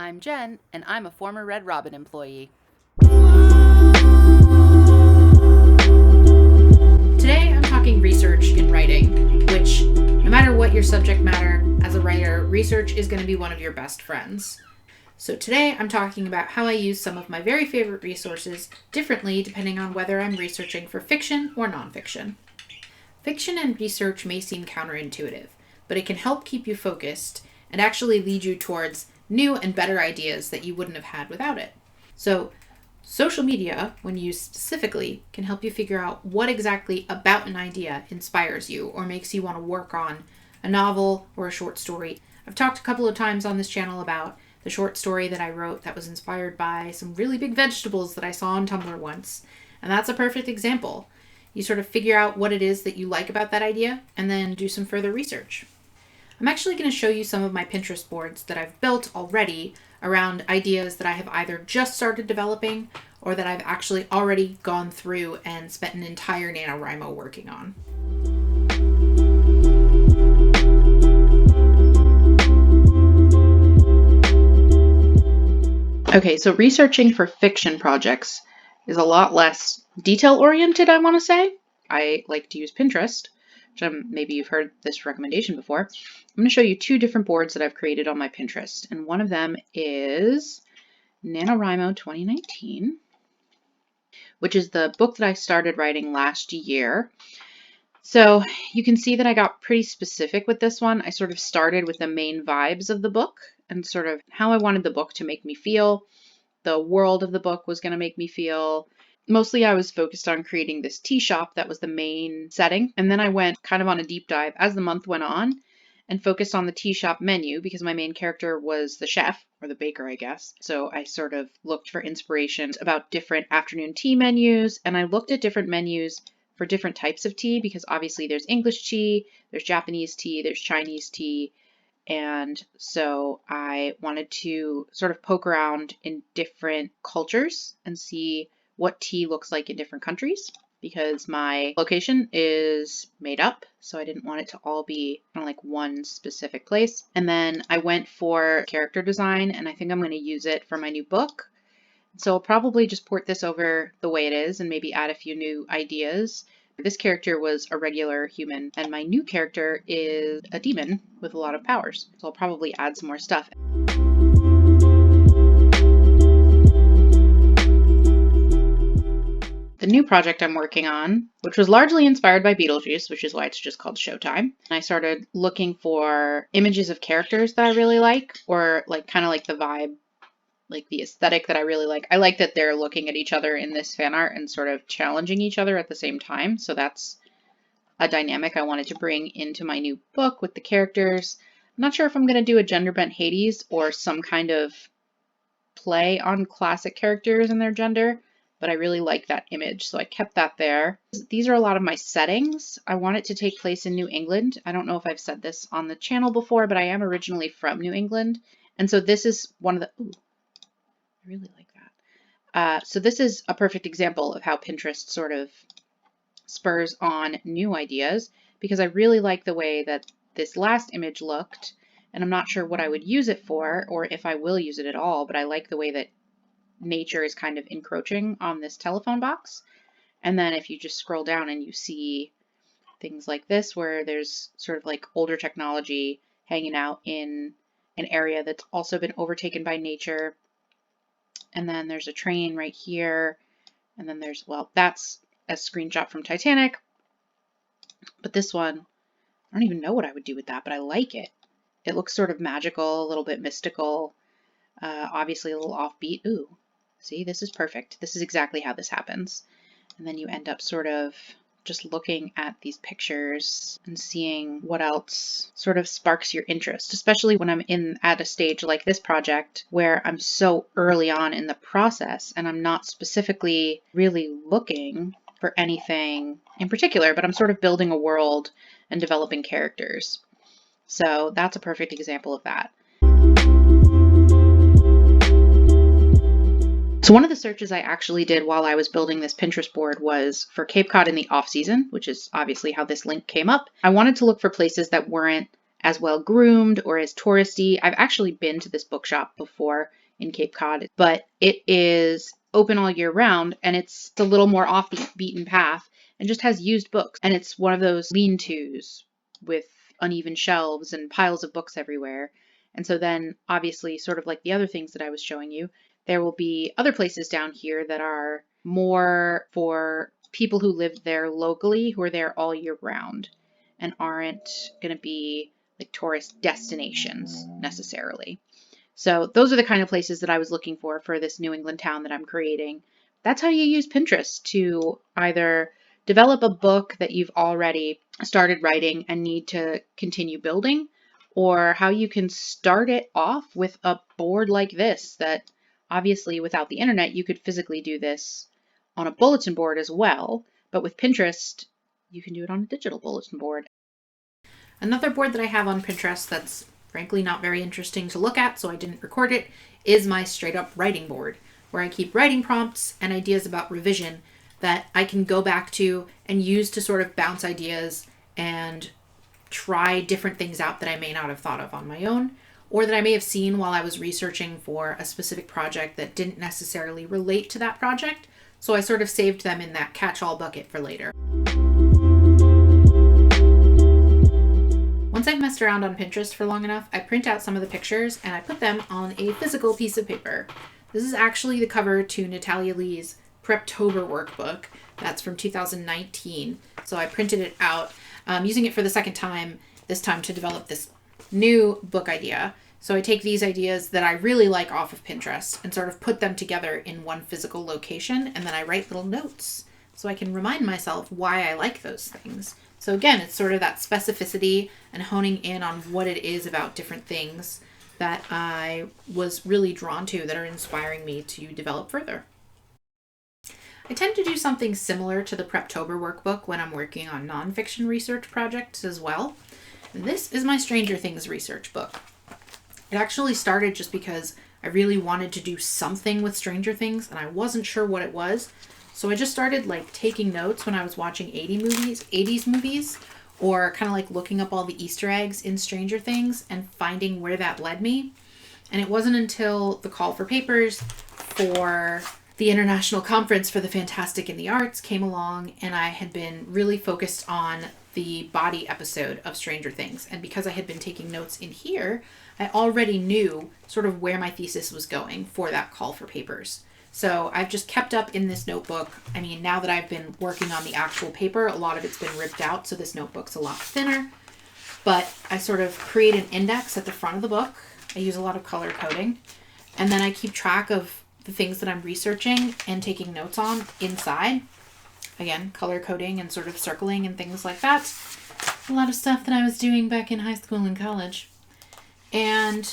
I'm Jen, and I'm a former Red Robin employee. Today I'm talking research in writing, which, no matter what your subject matter, as a writer, research is going to be one of your best friends. So today I'm talking about how I use some of my very favorite resources differently depending on whether I'm researching for fiction or nonfiction. Fiction and research may seem counterintuitive, but it can help keep you focused and actually lead you towards new and better ideas that you wouldn't have had without it. So, social media, when used specifically, can help you figure out what exactly about an idea inspires you or makes you want to work on a novel or a short story. I've talked a couple of times on this channel about the short story that I wrote that was inspired by some really big vegetables that I saw on Tumblr once, and that's a perfect example. You sort of figure out what it is that you like about that idea and then do some further research. I'm actually going to show you some of my Pinterest boards that I've built already around ideas that I have either just started developing or that I've actually already gone through and spent an entire NaNoWriMo working on. Okay, so researching for fiction projects is a lot less detail-oriented, I want to say. I like to use Pinterest, which maybe you've heard this recommendation before. I'm going to show you two different boards that I've created on my Pinterest, and one of them is NaNoWriMo 2019, which is the book that I started writing last year. So you can see that I got pretty specific with this one. I sort of started with the main vibes of the book and sort of how I wanted the book to make me feel. The world of the book was going to make me feel. Mostly I was focused on creating this tea shop that was the main setting. And then I went kind of on a deep dive as the month went on and focused on the tea shop menu because my main character was the chef, or the baker, I guess. So I sort of looked for inspirations about different afternoon tea menus, and I looked at different menus for different types of tea because obviously there's English tea, there's Japanese tea, there's Chinese tea. And so I wanted to sort of poke around in different cultures and see what tea looks like in different countries because my location is made up. So I didn't want it to all be kind of like one specific place. And then I went for character design, and I think I'm going to use it for my new book. So I'll probably just port this over the way it is and maybe add a few new ideas. This character was a regular human, and my new character is a demon with a lot of powers. So I'll probably add some more stuff. The new project I'm working on, which was largely inspired by Beetlejuice, which is why it's just called Showtime. I started looking for images of characters that I really like, or like kind of like the vibe, like the aesthetic that I really like. I like that they're looking at each other in this fan art and sort of challenging each other at the same time. So that's a dynamic I wanted to bring into my new book with the characters. I'm not sure if I'm going to do a gender bent Hades or some kind of play on classic characters and their gender, but I really like that image, so I kept that there. These are a lot of my settings. I want it to take place in New England. I don't know if I've said this on the channel before, but I am originally from New England. And so this is one of the, ooh, I really like that. So this is a perfect example of how Pinterest sort of spurs on new ideas because I really like the way that this last image looked, and I'm not sure what I would use it for or if I will use it at all, but I like the way that nature is kind of encroaching on this telephone box. And then if you just scroll down and you see things like this where there's sort of like older technology hanging out in an area that's also been overtaken by nature. And then there's a train right here. And then there's, well, that's a screenshot from Titanic. But this one, I don't even know what I would do with that, but I like it. It looks sort of magical, a little bit mystical, obviously a little offbeat. Ooh, see, this is perfect. This is exactly how this happens. And then you end up sort of just looking at these pictures and seeing what else sort of sparks your interest, especially when I'm at a stage like this project where I'm so early on in the process and I'm not specifically really looking for anything in particular, but I'm sort of building a world and developing characters. So that's a perfect example of that. So one of the searches I actually did while I was building this Pinterest board was for Cape Cod in the off season, which is obviously how this link came up. I wanted to look for places that weren't as well groomed or as touristy. I've actually been to this bookshop before in Cape Cod, but it is open all year round and it's a little more off the beaten path and just has used books. And it's one of those lean-tos with uneven shelves and piles of books everywhere. And so then obviously, sort of like the other things that I was showing you, there will be other places down here that are more for people who live there locally, who are there all year round and aren't going to be like tourist destinations necessarily. So those are the kind of places that I was looking for this New England town that I'm creating. That's how you use Pinterest to either develop a book that you've already started writing and need to continue building, or how you can start it off with a board like this that obviously without the internet you could physically do this on a bulletin board as well, but with Pinterest you can do it on a digital bulletin board. Another board that I have on Pinterest that's frankly not very interesting to look at, so I didn't record it, is my straight up writing board, where I keep writing prompts and ideas about revision that I can go back to and use to sort of bounce ideas and try different things out that I may not have thought of on my own, or that I may have seen while I was researching for a specific project that didn't necessarily relate to that project, so I sort of saved them in that catch-all bucket for later. Once I've messed around on Pinterest for long enough, I print out some of the pictures and I put them on a physical piece of paper. This is actually the cover to Natalia Lee's Preptober workbook. That's from 2019. So I printed it out, using it for the second time, this time to develop this new book idea. So I take these ideas that I really like off of Pinterest and sort of put them together in one physical location, and then I write little notes so I can remind myself why I like those things. So again, it's sort of that specificity and honing in on what it is about different things that I was really drawn to that are inspiring me to develop further. I tend to do something similar to the Preptober workbook when I'm working on nonfiction research projects as well. And this is my Stranger Things research book. It actually started just because I really wanted to do something with Stranger Things and I wasn't sure what it was. So I just started like taking notes when I was watching 80s movies, or kind of like looking up all the Easter eggs in Stranger Things and finding where that led me. And it wasn't until the call for papers for the International Conference for the Fantastic and the Arts came along, and I had been really focused on the body episode of Stranger Things. And because I had been taking notes in here, I already knew sort of where my thesis was going for that call for papers. So I've just kept up in this notebook. I mean, now that I've been working on the actual paper, a lot of it's been ripped out, so this notebook's a lot thinner. But I sort of create an index at the front of the book. I use a lot of color coding. And then I keep track of the things that I'm researching and taking notes on inside. Again, color coding and sort of circling and things like that. A lot of stuff that I was doing back in high school and college. And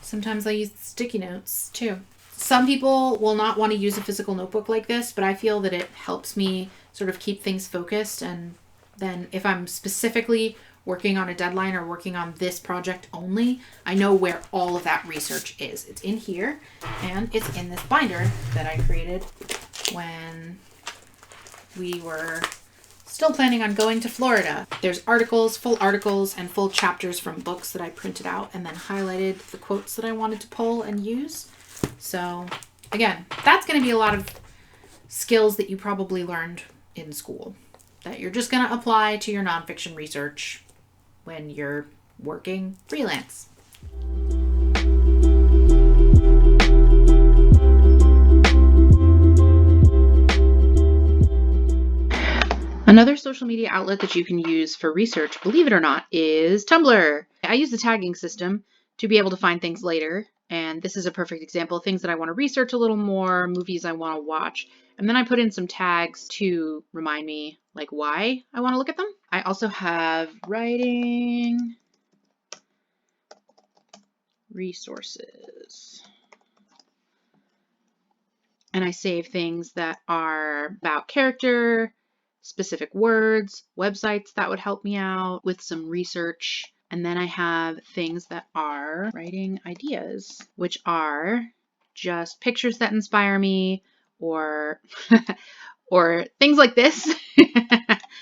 sometimes I use sticky notes too. Some people will not want to use a physical notebook like this, but I feel that it helps me sort of keep things focused. And then if I'm specifically working on a deadline or working on this project only, I know where all of that research is. It's in here, and it's in this binder that I created when we were still planning on going to Florida. There's articles, full articles, and full chapters from books that I printed out and then highlighted the quotes that I wanted to pull and use. So again, that's going to be a lot of skills that you probably learned in school that you're just going to apply to your nonfiction research when you're working freelance. Another social media outlet that you can use for research, believe it or not, is Tumblr. I use the tagging system to be able to find things later. And this is a perfect example of things that I want to research a little more, movies I want to watch. And then I put in some tags to remind me like why I want to look at them. I also have writing resources. And I save things that are about character, specific words, websites that would help me out with some research. And then I have things that are writing ideas, which are just pictures that inspire me or or things like this.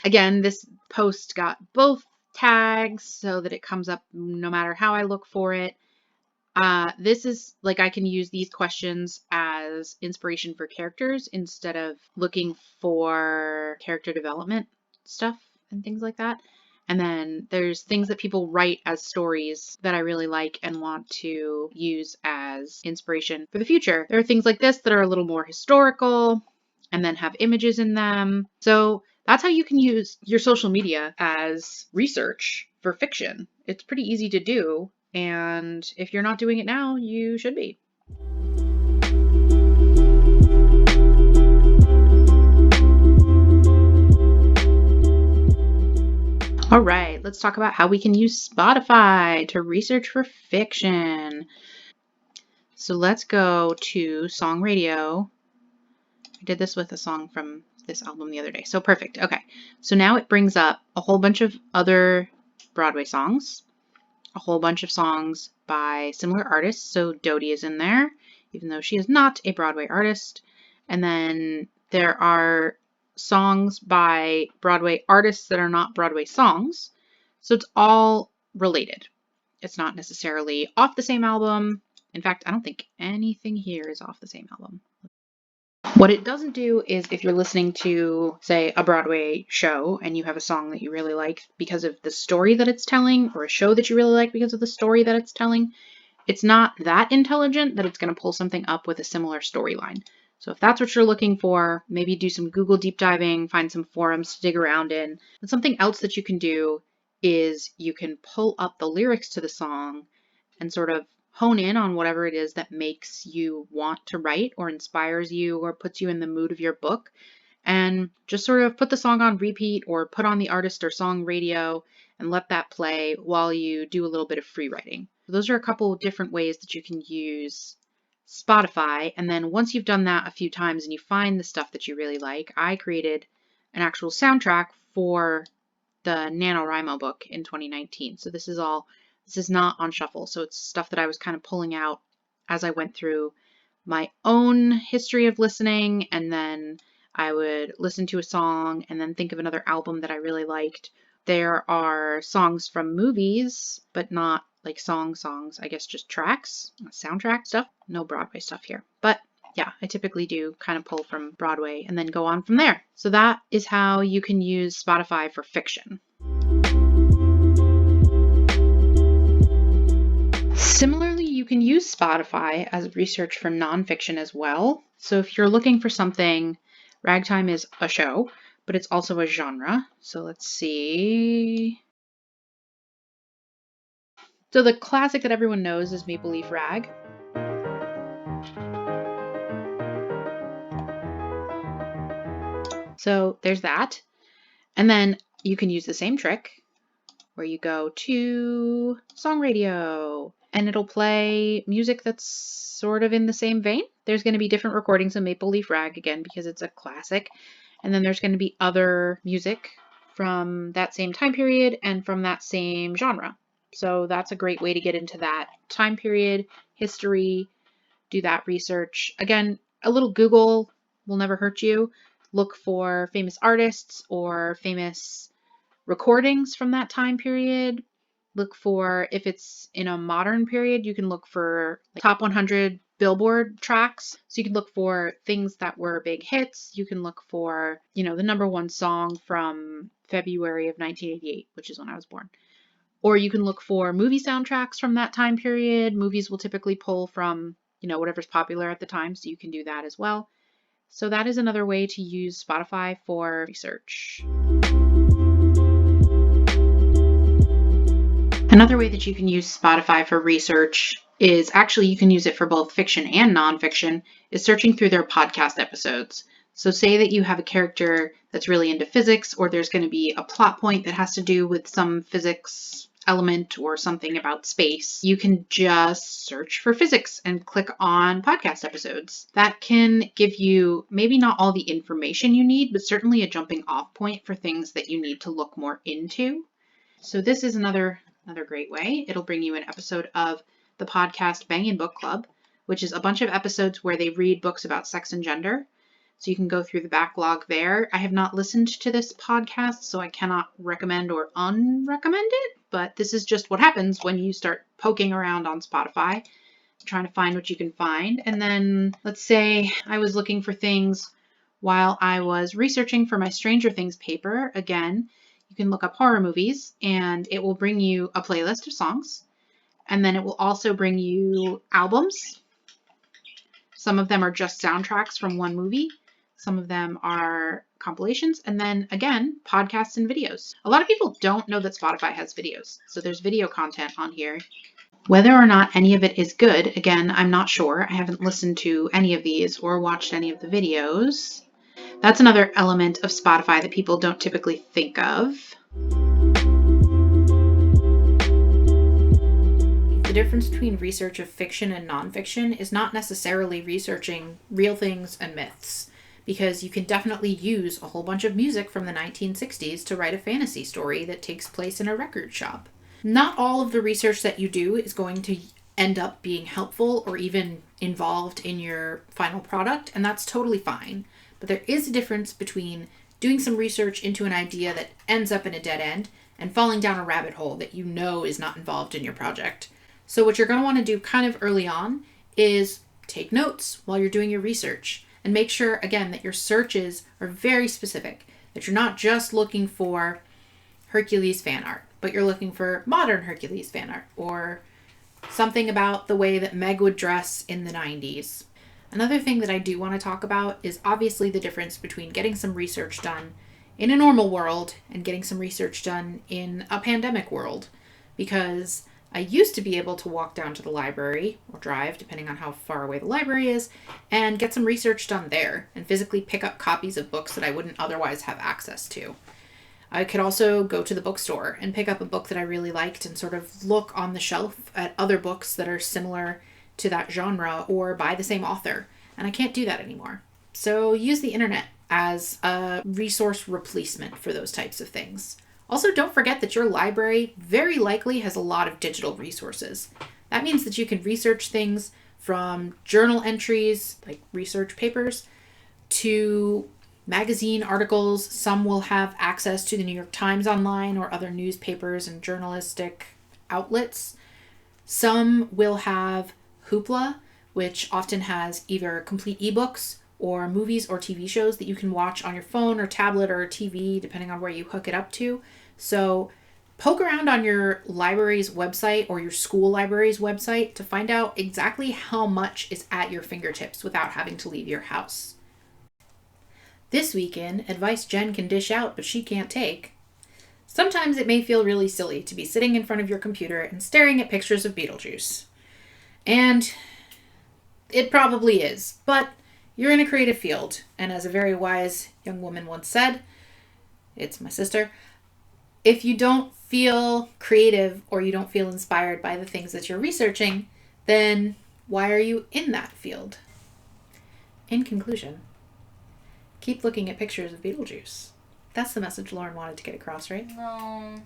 Again, this post got both tags so that it comes up no matter how I look for it. This is like I can use these questions as inspiration for characters instead of looking for character development stuff and things like that. And then there's things that people write as stories that I really like and want to use as inspiration for the future. There are things like this that are a little more historical and then have images in them. So that's how you can use your social media as research for fiction. It's pretty easy to do. And if you're not doing it now, you should be. All right, let's talk about how we can use Spotify to research for fiction. So let's go to Song Radio. I did this with a song from this album the other day. So perfect. Okay, so now it brings up a whole bunch of other Broadway songs. A whole bunch of songs by similar artists. So Dodie is in there, even though she is not a Broadway artist. And then there are songs by Broadway artists that are not Broadway songs. So it's all related. It's not necessarily off the same album. In fact, I don't think anything here is off the same album. What it doesn't do is if you're listening to, say, a Broadway show and you have a song that you really like because of the story that it's telling, or a show that you really like because of the story that it's telling, it's not that intelligent that it's going to pull something up with a similar storyline. So if that's what you're looking for, maybe do some Google deep diving, find some forums to dig around in. But something else that you can do is you can pull up the lyrics to the song and sort of hone in on whatever it is that makes you want to write or inspires you or puts you in the mood of your book, and just sort of put the song on repeat or put on the artist or song radio and let that play while you do a little bit of free writing. So those are a couple of different ways that you can use Spotify. And then once you've done that a few times and you find the stuff that you really like, I created an actual soundtrack for the NaNoWriMo book in 2019. So this is not on shuffle. So it's stuff that I was kind of pulling out as I went through my own history of listening, and then I would listen to a song and then think of another album that I really liked. There are songs from movies, but not like songs, I guess just tracks, soundtrack stuff. No Broadway stuff here. But yeah, I typically do kind of pull from Broadway and then go on from there. So that is how you can use Spotify for fiction. Similarly, you can use Spotify as research for nonfiction as well. So if you're looking for something, Ragtime is a show, but it's also a genre. So let's see. So the classic that everyone knows is Maple Leaf Rag. So there's that. And then you can use the same trick where you go to Song Radio and it'll play music that's sort of in the same vein. There's going to be different recordings of Maple Leaf Rag again because it's a classic. And then there's going to be other music from that same time period and from that same genre. So that's a great way to get into that time period, history, do that research. Again, a little Google will never hurt you. Look for famous artists or famous recordings from that time period. Look for, if it's in a modern period, you can look for like top 100 Billboard tracks. So you can look for things that were big hits. You can look for, the #1 song from February of 1988, which is when I was born. Or you can look for movie soundtracks from that time period. Movies will typically pull from, whatever's popular at the time. So you can do that as well. So that is another way to use Spotify for research. Another way that you can use Spotify for research is actually you can use it for both fiction and nonfiction, is searching through their podcast episodes. So say that you have a character that's really into physics, or there's going to be a plot point that has to do with some physics element or something about space. You can just search for physics and click on podcast episodes. That can give you maybe not all the information you need, but certainly a jumping off point for things that you need to look more into. So this is another great way. It'll bring you an episode of the podcast Bangin' Book Club, which is a bunch of episodes where they read books about sex and gender. So you can go through the backlog there. I have not listened to this podcast, so I cannot recommend or unrecommend it, but this is just what happens when you start poking around on Spotify, trying to find what you can find. And then let's say I was looking for things while I was researching for my Stranger Things paper. Again, you can look up horror movies and it will bring you a playlist of songs. And then it will also bring you albums. Some of them are just soundtracks from one movie. Some of them are compilations. And then again, podcasts and videos. A lot of people don't know that Spotify has videos. So there's video content on here. Whether or not any of it is good, again, I'm not sure. I haven't listened to any of these or watched any of the videos. That's another element of Spotify that people don't typically think of. The difference between research of fiction and nonfiction is not necessarily researching real things and myths, because you can definitely use a whole bunch of music from the 1960s to write a fantasy story that takes place in a record shop. Not all of the research that you do is going to end up being helpful or even involved in your final product, and that's totally fine. But there is a difference between doing some research into an idea that ends up in a dead end and falling down a rabbit hole that you know is not involved in your project. So what you're going to want to do kind of early on is take notes while you're doing your research and make sure, again, that your searches are very specific, that you're not just looking for Hercules fan art, but you're looking for modern Hercules fan art or something about the way that Meg would dress in the 90s. Another thing that I do want to talk about is obviously the difference between getting some research done in a normal world and getting some research done in a pandemic world, because I used to be able to walk down to the library or drive, depending on how far away the library is, and get some research done there and physically pick up copies of books that I wouldn't otherwise have access to. I could also go to the bookstore and pick up a book that I really liked and sort of look on the shelf at other books that are similar to that genre or by the same author. And I can't do that anymore. So use the internet as a resource replacement for those types of things. Also, don't forget that your library very likely has a lot of digital resources. That means that you can research things from journal entries, like research papers, to magazine articles. Some will have access to the New York Times online or other newspapers and journalistic outlets. Some will have Hoopla, which often has either complete ebooks or movies or TV shows that you can watch on your phone or tablet or TV, depending on where you hook it up to. So poke around on your library's website or your school library's website to find out exactly how much is at your fingertips without having to leave your house. This weekend, advice Jen can dish out but she can't take. Sometimes it may feel really silly to be sitting in front of your computer and staring at pictures of Beetlejuice. And it probably is, but you're in a creative field, and as a very wise young woman once said, it's my sister, if you don't feel creative or you don't feel inspired by the things that you're researching, then why are you in that field? In conclusion, keep looking at pictures of Beetlejuice. That's the message Lauren wanted to get across, right? No.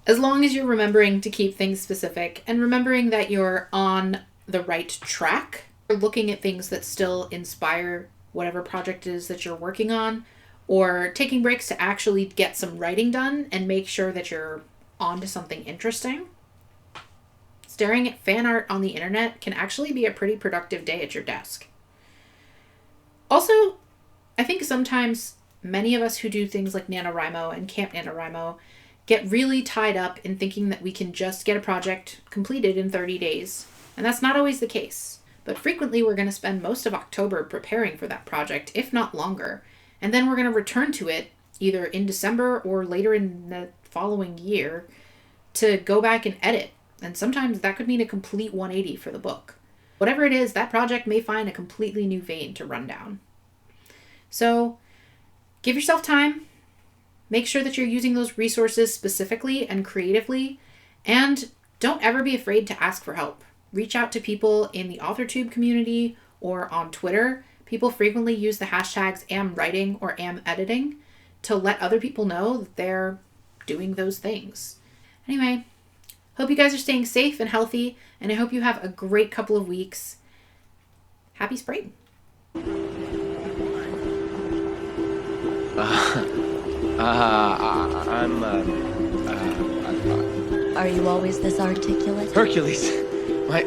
As long as you're remembering to keep things specific and remembering that you're on the right track, you're looking at things that still inspire whatever project it is that you're working on, or taking breaks to actually get some writing done and make sure that you're on to something interesting. Staring at fan art on the internet can actually be a pretty productive day at your desk. Also, I think sometimes many of us who do things like NaNoWriMo and Camp NaNoWriMo get really tied up in thinking that we can just get a project completed in 30 days. And that's not always the case. But frequently we're going to spend most of October preparing for that project, if not longer. And then we're going to return to it either in December or later in the following year to go back and edit. And sometimes that could mean a complete 180 for the book. Whatever it is, that project may find a completely new vein to run down. So give yourself time. Make sure that you're using those resources specifically and creatively. And don't ever be afraid to ask for help. Reach out to people in the AuthorTube community or on Twitter. People frequently use the hashtags #amwriting or #editing to let other people know that they're doing those things. Anyway, hope you guys are staying safe and healthy, and I hope you have a great couple of weeks. Happy spring! I'm, Are you always this articulate? Hercules. My